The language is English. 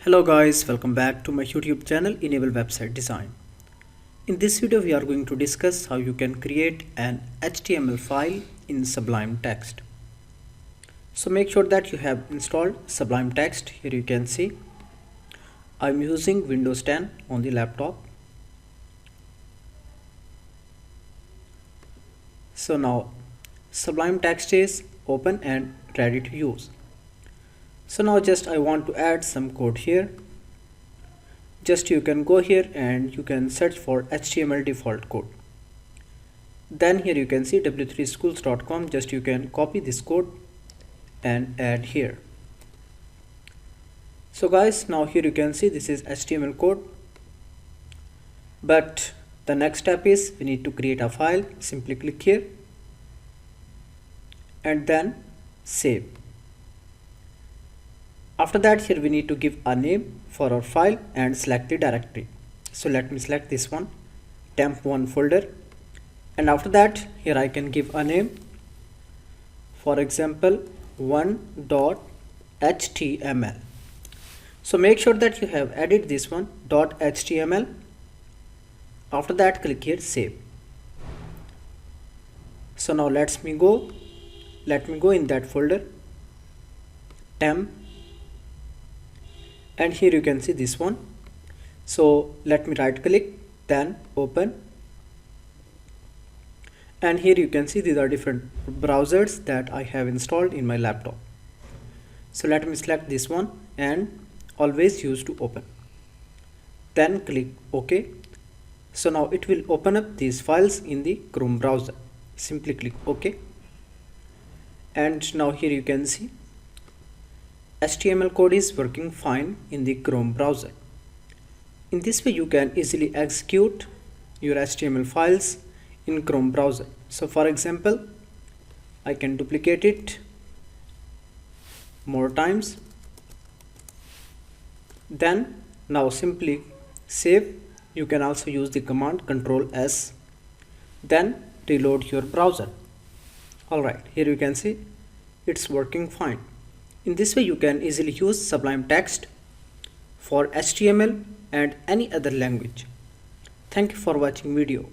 Hello guys, welcome back to my YouTube channel Enable Website Design. In this video we are going to discuss how you can create an HTML file in Sublime Text. So make sure that you have installed Sublime Text. Here you can see I'm using Windows 10 on the laptop. So now Sublime Text is open and ready to use. So now I want to add some code here. You can go here and you can search for HTML default code. Then here you can see w3schools.com. You can copy this code and add here. So guys, now here you can see this is HTML code. But the next step is we need to create a file. Simply click here and then save. After that, here we need to give a name for our file and select the directory. So let me select this one, temp1 folder, and after that here I can give a name, for example 1.html. So make sure that you have added this one .html. After that click here save. So now let me go in that folder, temp, and here you can see this one. So let me right click, then open, and here you can see these are different browsers that I have installed in my laptop. So let me select this one and always use to open, then click OK. So now it will open up these files in the Chrome browser. Simply click OK, and now here you can see HTML code is working fine in the Chrome browser. In this way you can easily execute your HTML files in Chrome browser. So for example, I can duplicate it more times. Then now simply save. You can also use the command Ctrl+S, then reload your browser. Alright, here you can see it's working fine. In this way you can easily use Sublime Text for HTML and any other language. Thank you for watching video.